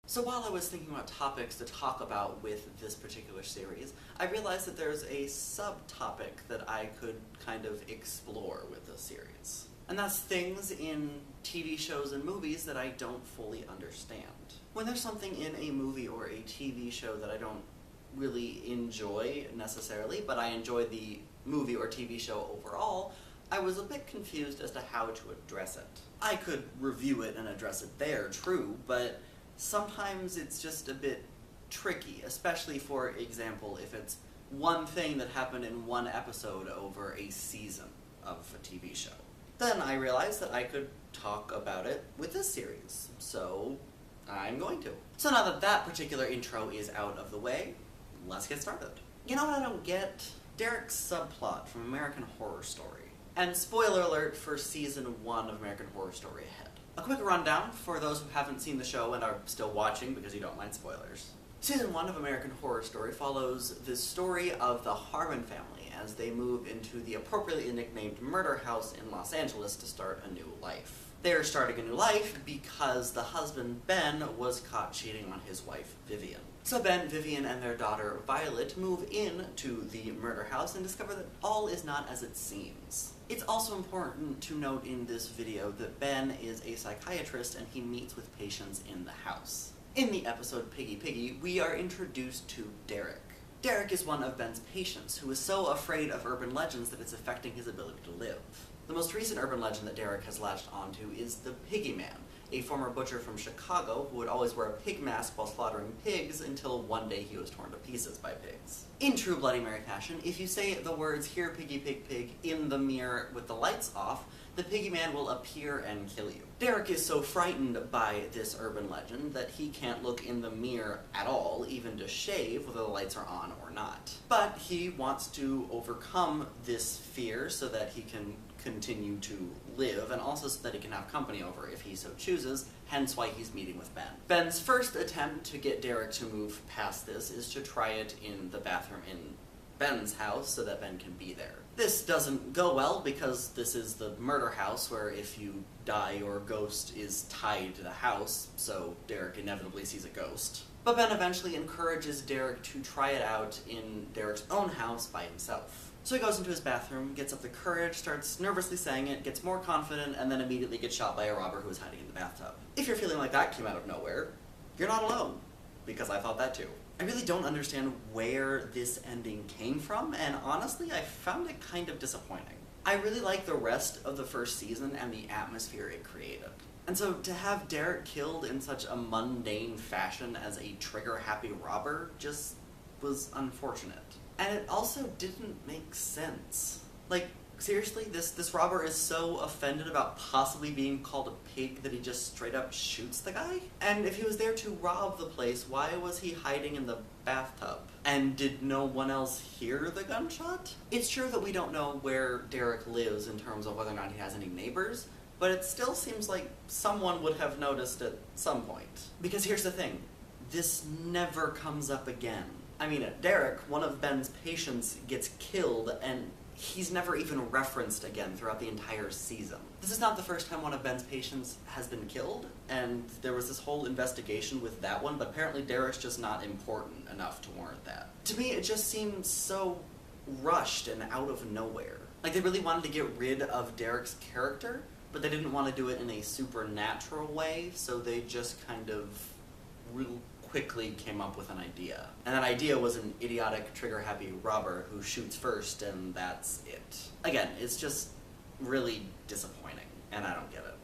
So while I was thinking about topics to talk about with this particular series, I realized that there's a subtopic that I could kind of explore with this series. And that's things in TV shows and movies that I don't fully understand. When there's something in a movie or a TV show that I don't really enjoy necessarily, but I enjoy the movie or TV show overall, I was a bit confused as to how to address it. I could review it and address it there, true, but sometimes it's just a bit tricky, especially, for example, if it's one thing that happened in one episode over a season of a TV show. Then I realized that I could talk about it with this series, so I'm going to. So now that that particular intro is out of the way, let's get started. You know what I don't get? Derek's subplot from American Horror Story. And spoiler alert for Season 1 of American Horror Story ahead. A quick rundown for those who haven't seen the show and are still watching because you don't mind spoilers. Season 1 of American Horror Story follows the story of the Harmon family as they move into the appropriately nicknamed murder house in Los Angeles to start a new life. They're starting a new life because the husband, Ben, was caught cheating on his wife, Vivian. So Ben, Vivian, and their daughter, Violet, move into the murder house and discover that all is not as it seems. It's also important to note in this video that Ben is a psychiatrist and he meets with patients in the house. In the episode Piggy Piggy, we are introduced to Derek. Derek is one of Ben's patients who is so afraid of urban legends that it's affecting his ability to live. The most recent urban legend that Derek has latched onto is the Piggy Man, a former butcher from Chicago who would always wear a pig mask while slaughtering pigs until one day he was torn to pieces by pigs. In true Bloody Mary fashion, if you say the words "Here Piggy Pig Pig" in the mirror with the lights off, the Piggy Man will appear and kill you. Derek is so frightened by this urban legend that he can't look in the mirror at all, even to shave, whether the lights are on or not. But he wants to overcome this fear so that he can continue to live, and also so that he can have company over if he so chooses, hence why he's meeting with Ben. Ben's first attempt to get Derek to move past this is to try it in the bathroom in Ben's house so that Ben can be there. This doesn't go well because this is the murder house where if you die your ghost is tied to the house, so Derek inevitably sees a ghost. But Ben eventually encourages Derek to try it out in Derek's own house by himself. So he goes into his bathroom, gets up the courage, starts nervously saying it, gets more confident, and then immediately gets shot by a robber who is hiding in the bathtub. If you're feeling like that came out of nowhere, you're not alone, because I thought that too. I really don't understand where this ending came from, and honestly, I found it kind of disappointing. I really like the rest of the first season and the atmosphere it created. And so to have Derek killed in such a mundane fashion as a trigger-happy robber just was unfortunate. And it also didn't make sense. Like, seriously, this robber is so offended about possibly being called a pig that he just straight up shoots the guy? And if he was there to rob the place, why was he hiding in the bathtub? And did no one else hear the gunshot? It's true that we don't know where Derek lives in terms of whether or not he has any neighbors, but it still seems like someone would have noticed at some point. Because here's the thing, this never comes up again. I mean, Derek, one of Ben's patients, gets killed, and he's never even referenced again throughout the entire season. This is not the first time one of Ben's patients has been killed, and there was this whole investigation with that one, but apparently Derek's just not important enough to warrant that. To me, it just seems so rushed and out of nowhere. Like, they really wanted to get rid of Derek's character, but they didn't want to do it in a supernatural way, so they just kind of real quickly came up with an idea. And that idea was an idiotic, trigger-happy robber who shoots first, and that's it. Again, it's just really disappointing, and I don't get it.